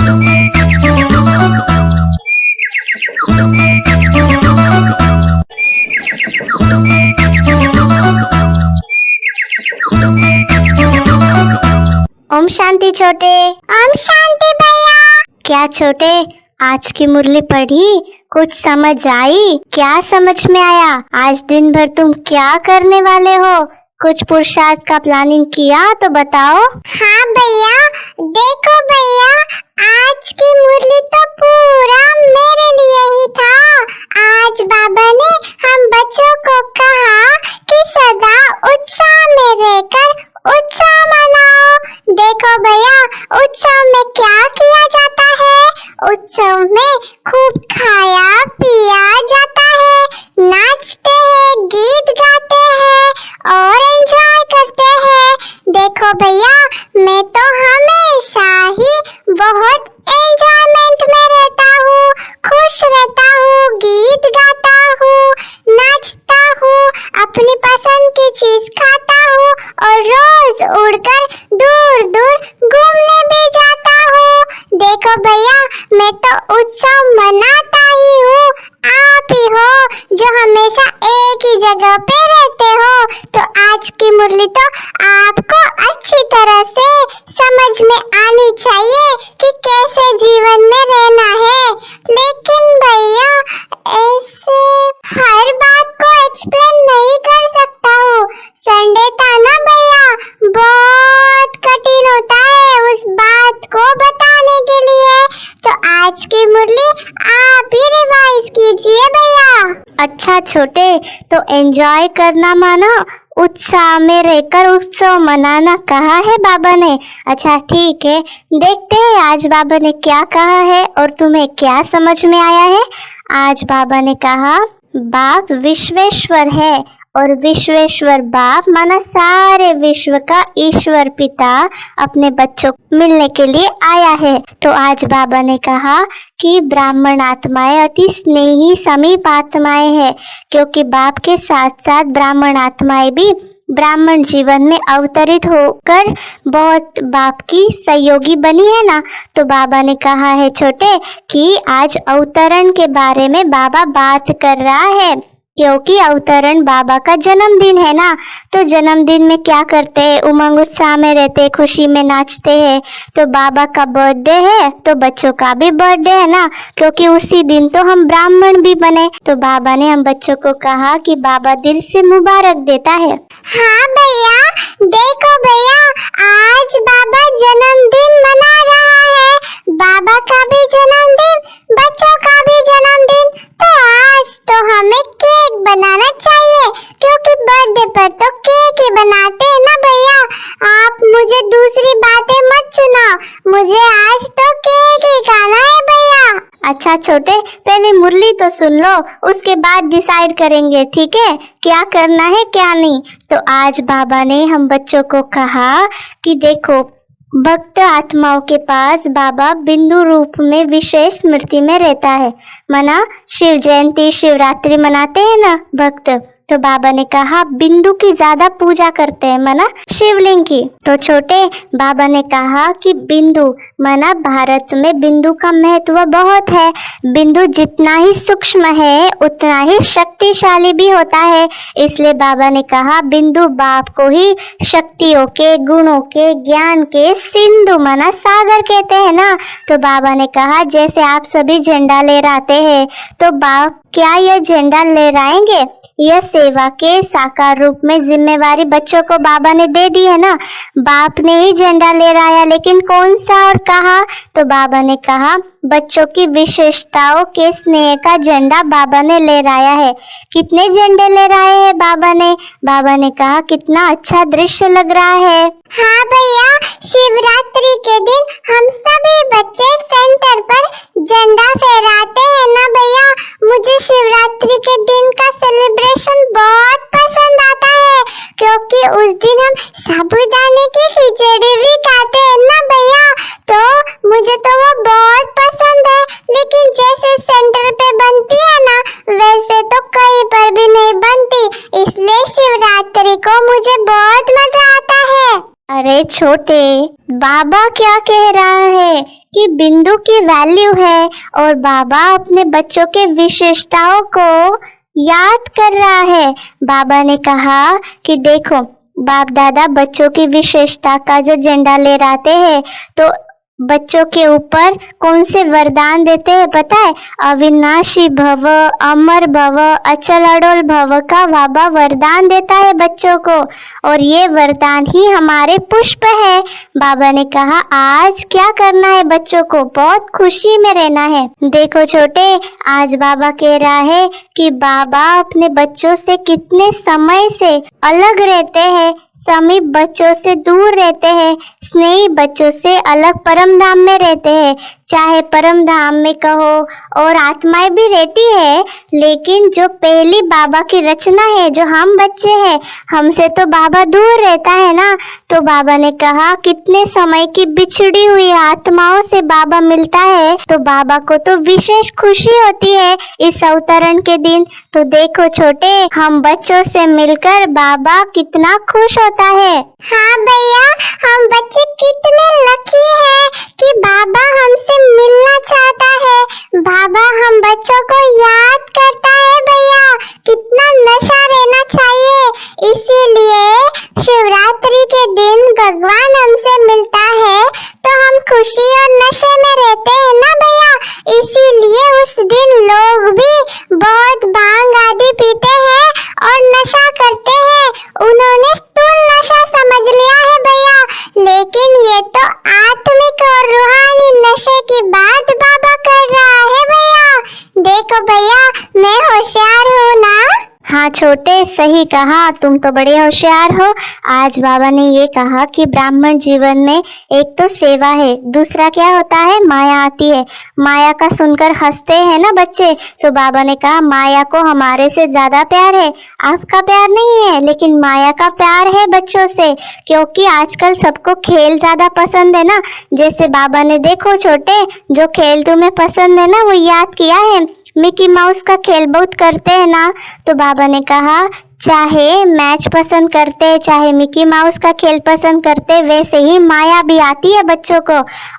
ओम शांति छोटे। ओम शांति भैया। क्या छोटे, आज की मुरली पढ़ी? कुछ समझ आई? क्या समझ में आया? आज दिन भर तुम क्या करने वाले हो? कुछ पुरुषार्थ का प्लानिंग किया तो बताओ। हाँ भैया, देखो भैया, आज की मुरली तो पूरा मेरे लिए ही था। आज बाबा ने हम बच्चों को कहा कि सदा उत्साह में रहकर उत्सव मनाओ। देखो भैया, उत्सव में क्या किया जाता है? उत्सव में खूब खाया पिया जाता है, नाचते हैं, गीत गाते हैं और एंजॉय करते हैं। देखो भैया, मैं तो हमेशा ही बहुत एंजॉयमेंट में रहता हूँ, खुश रहता हूँ, गीत गाता हूँ, नाचता हूँ, अपनी पसंद की चीज खाता हूँ और रोज उड़कर दूर दूर घूमने भी जाता हूँ। देखो भैया, मैं तो उत्सव मनाता ही हूँ। आप ही हो जो हमेशा एक ही जगह पे रहते हो, तो आज की मुरली तो आपको अच्छी तरह से समझ में आनी चाहिए कि कैसे जीवन में रहना है। लेकिन भैया, ऐसे हर बात को एक्सप्लेन नहीं कर सकता हूँ। संडे था ना भैया, बहुत कठिन होता है उस बात को बताने के लिए, तो आज की मुरली आप ही रिवाइज कीजिए भैया। अच्छा छोटे, तो एंजॉय करना माना उत्साह में रहकर उत्सव मनाना कहा है बाबा ने। अच्छा ठीक है, देखते हैं आज बाबा ने क्या कहा है और तुम्हें क्या समझ में आया है। आज बाबा ने कहा, बाप विश्वेश्वर है और विश्वेश्वर बाप माना सारे विश्व का ईश्वर पिता अपने बच्चों को मिलने के लिए आया है। तो आज बाबा ने कहा कि ब्राह्मण आत्माएं अति स्नेही समीप आत्माएं हैं, क्योंकि बाप के साथ साथ ब्राह्मण आत्माएं भी ब्राह्मण जीवन में अवतरित होकर बहुत बाप की सहयोगी बनी है ना। तो बाबा ने कहा है छोटे कि आज अवतरण के बारे में बाबा बात कर रहा है, क्योंकि अवतरण बाबा का जन्मदिन है ना। तो जन्मदिन में क्या करते हैं? उमंग उत्साह में रहते, खुशी में नाचते हैं। तो बाबा का बर्थडे है तो बच्चों का भी बर्थडे है ना, क्योंकि उसी दिन तो हम ब्राह्मण भी बने। तो बाबा ने हम बच्चों को कहा कि बाबा दिल से मुबारक देता है। हाँ भैया, देखो भैया, आज बाबा जन्मदिन मना रहा है। बाबा का भी जन्मदिन, बच्चों का भी जन्मदिन, तो आज तो हमें केक बनाना चाहिए, क्योंकि बर्थडे पर तो केक ही बनाते हैं ना भैया। आप मुझे दूसरी बातें मत सुनाओ, मुझे आज तो केक ही खाना है भैया। अच्छा छोटे, पहले मुरली तो सुन लो, उसके बाद डिसाइड करेंगे, ठीक है, क्या करना है क्या नहीं। तो आज बाबा ने हम बच्चों को कहा कि देखो, भक्त आत्माओं के पास बाबा बिंदु रूप में विशेष स्मृति में रहता है। माना शिव जयंती शिवरात्रि मनाते हैं ना भक्त, तो बाबा ने कहा बिंदु की ज्यादा पूजा करते हैं, माना शिवलिंग की। तो छोटे, बाबा ने कहा कि बिंदु माना भारत में बिंदु का महत्व बहुत है। बिंदु जितना ही सूक्ष्म है उतना ही शक्तिशाली भी होता है। इसलिए बाबा ने कहा बिंदु बाप को ही शक्तियों के, गुणों के, ज्ञान के सिंधु माना सागर कहते हैं ना। तो बाबा ने कहा जैसे आप सभी झंडा लहराते हैं, तो बाप क्या यह झंडा लहराएंगे? यह सेवा के साकार रूप में जिम्मेवारी बच्चों को बाबा ने दे दी है ना। बाप ने ही झंडा लहराया, लेकिन कौन सा और कहा? तो बाबा ने कहा बच्चों की विशेषताओं के स्नेह का झंडा बाबा ने लहराया है। कितने झंडे लहराए हैं बाबा ने? बाबा ने कहा कितना अच्छा दृश्य लग रहा है। हाँ भैया, शिवरात्रि के दिन हम सभी बच्चे सेंटर पर झंडा फहराते हैं ना भैया। मुझे शिवरात्रि के दिन का सेलिब्रेशन बहुत पसंद आता है, क्योंकि उस दिन हम साबूदाने की खिचड़ी भी खाते हैं ना भैया। तो मुझे तो वो बहुत पसंद है, लेकिन जैसे सेंटर पे बनती है ना, वैसे तो कहीं पर भी नहीं बनती, इसलिए शिवरात्रि को मुझे बहुत मजा आता है। अरे छोटे, बाबा क्या कह रहा है कि बिंदु की वैल्यू है और बाबा अपने बच्चों के विशेषताओं को याद कर रहा है। बाबा ने कहा कि देखो, बाप दादा बच्चों की विशेषता का जो झंडा लहराते हैं तो बच्चों के ऊपर कौन से वरदान देते हैं पता है? अविनाशी भव, अमर भव, अचल अडोल भव का बाबा वरदान देता है बच्चों को, और ये वरदान ही हमारे पुष्प है। बाबा ने कहा आज क्या करना है बच्चों को? बहुत खुशी में रहना है। देखो छोटे, आज बाबा कह रहा है कि बाबा अपने बच्चों से कितने समय से अलग रहते हैं, समीप बच्चों से दूर रहते हैं, स्नेही बच्चों से अलग परम धाम में रहते हैं। चाहे परम धाम में कहो और आत्माएं भी रहती है, लेकिन जो पहली बाबा की रचना है, जो हम बच्चे हैं, हमसे तो बाबा दूर रहता है ना। तो बाबा ने कहा कितने समय की बिछड़ी हुई आत्माओं से बाबा मिलता है, तो बाबा को तो विशेष खुशी होती है इस अवतरण के दिन। तो देखो छोटे, हम बच्चों से मिलकर बाबा कितना खुश होता है। हाँ भैया, हम बच्चे कितने लकी हैं कि बाबा हमसे मिलना चाहता है। बाबा हम बच्चों को याद करता है भैया, कितना नशा रहना चाहिए। इसीलिए शिवरात्रि के दिन भगवान हमसे मिलता है तो हम खुशी और नशे में रहते हैं ना भैया। इसीलिए उस दिन लोग भी बहुत भांग आदि पीते हैं और नशा करते हैं। उन्होंने स्थूल नशा समझ लिया है भैया, लेकिन ये तो आत्मिक और रूहानी नशे की बात बाबा कर रहा है भैया। देखो भैया, मैं होशियार हूँ ना। हाँ छोटे, सही कहा, तुम तो बड़े होशियार हो। आज बाबा ने ये कहा कि ब्राह्मण जीवन में एक तो सेवा है, दूसरा क्या होता है? माया आती है। माया का सुनकर हंसते हैं ना बच्चे, तो बाबा ने कहा माया को हमारे से ज्यादा प्यार है, आपका प्यार नहीं है, लेकिन माया का प्यार है बच्चों से, क्योंकि आजकल सबको खेल ज्यादा पसंद है ना। जैसे बाबा ने देखो छोटे, जो खेल तुम्हें पसंद है ना वो याद किया है। मिकी माउस का खेल बहुत करते हैं ना, तो बाबा ने कहा चाहे मैच पसंद करते, चाहे मिकी माउस का खेल पसंद करते, वैसे ही माया भी आती है बच्चों को।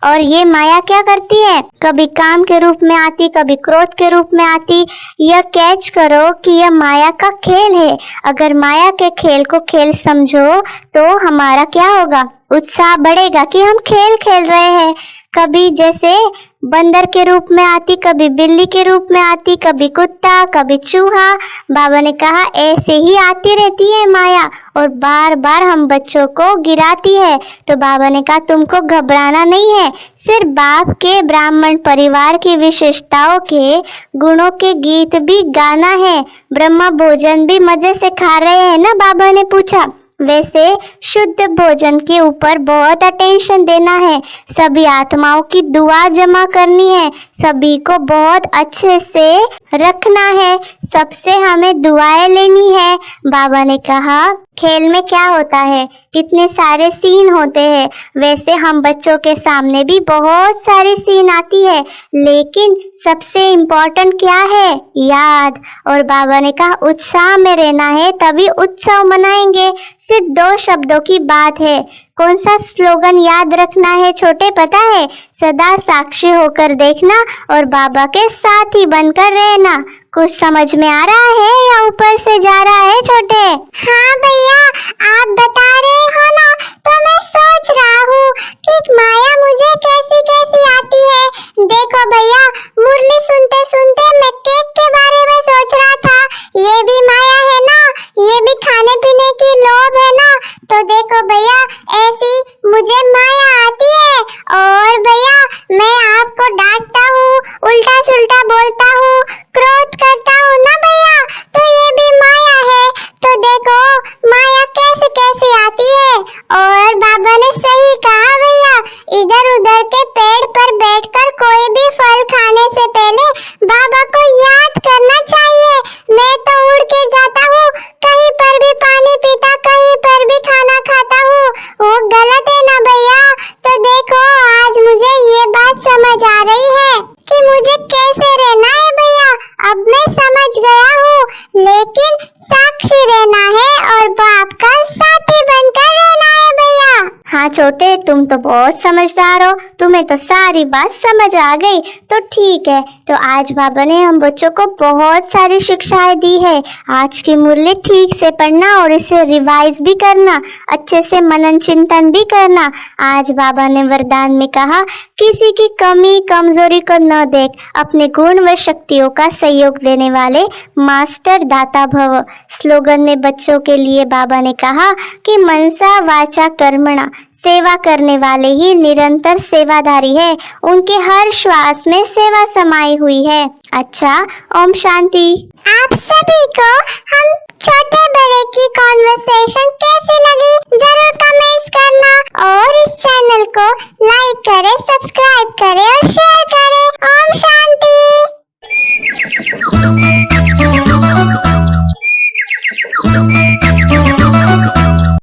और ये माया क्या करती है? कभी काम के रूप में आती, कभी क्रोध के रूप में आती। यह कैच करो कि यह माया का खेल है। अगर माया के खेल को खेल समझो तो हमारा क्या होगा? उत्साह बढ़ेगा कि हम खेल खेल रहे हैं। कभी जैसे बंदर के रूप में आती, कभी बिल्ली के रूप में आती, कभी कुत्ता, कभी चूहा। बाबा ने कहा ऐसे ही आती रहती है माया और बार बार हम बच्चों को गिराती है। तो बाबा ने कहा तुमको घबराना नहीं है, सिर्फ बाप के ब्राह्मण परिवार की विशेषताओं के गुणों के गीत भी गाना है। ब्रह्मा भोजन भी मजे से खा रहे हैं ना? बाबा ने पूछा। वैसे शुद्ध भोजन के ऊपर बहुत अटेंशन देना है, सभी आत्माओं की दुआ जमा करनी है, सभी को बहुत अच्छे से रखना है, सबसे हमें दुआएं लेनी है। बाबा ने कहा खेल में क्या होता है, कितने सारे सीन होते हैं, वैसे हम बच्चों के सामने भी बहुत सारी सीन आती है, लेकिन सबसे इम्पोर्टेंट क्या है? याद। और बाबा ने कहा उत्साह में रहना है, तभी उत्सव मनाएंगे। सिर्फ 2 शब्दों की बात है। कौन सा स्लोगन याद रखना है छोटे पता है? सदा साक्षी होकर देखना और बाबा के साथ ही बनकर रहना। कुछ समझ में आ रहा है या ऊपर से जा रहा है छोटे? हाँ भैया, आप बता रहे हो ना, तो मैं सोच रहा हूँ कि माया मुझे कैसी कैसी आती है। देखो भैया, मुरली सुनते सुनते मैं केक के बारे में सोच रहा था। ये भी माया है ना, ये भी खाने पीने की लोभ है ना। तो देखो भैया, ऐसी मुझे माया आती है और भैया मैं आपको डांटता हूँ, उल्टा सुल्टा बोलता हूँ, क्रोध करता हूँ ना भैया, तो ये भी माया है। तो देखो माया कैसे कैसे आती है। और बाबा ने सही कहा भैया, इधर उधर के पेड़ पर बैठकर कोई भी फल खाने से पहले बाबा को याद करना चाहिए। मैं तो उड़ के जाता हूँ, कहीं पर भी पानी पीता, कहीं पर भी खाना खाता हूँ, वो गलत है ना भैया। तो देखो आज मुझे ये बात समझ आ रही है कि मुझे कैसे रहना है भैया। अब मैं समझ गया हूँ, लेकिन साक्षी रहना है और बाप का साथी बनकर रहना है भैया। हाँ छोटे, तुम तो बहुत समझदार हो, तुम्हें तुम्हें तो सारी बात समझ आ गई, तो ठीक है। तो आज बाबा ने हम बच्चों को बहुत सारी शिक्षाएं दी है। आज की मुरली ठीक से पढ़ना और इसे रिवाइज भी करना, अच्छे से मनन चिंतन भी करना। आज बाबा ने वरदान में कहा, किसी की कमी कमजोरी को न देख, अपने गुण व शक्तियों का सहयोग देने वाले मास्टर दाता भव। स्लोगन में बच्चों के लिए बाबा ने कहा कि मनसा वाचा कर्मणा, सेवा करने वाले ही निरंतर सेवाधारी है, उनके हर श्वास में सेवा समाई हुई है। अच्छा, ओम शांति। आप सभी को हम छोटे बड़े की कॉन्वर्सेशन कैसी लगी जरूर कमेंट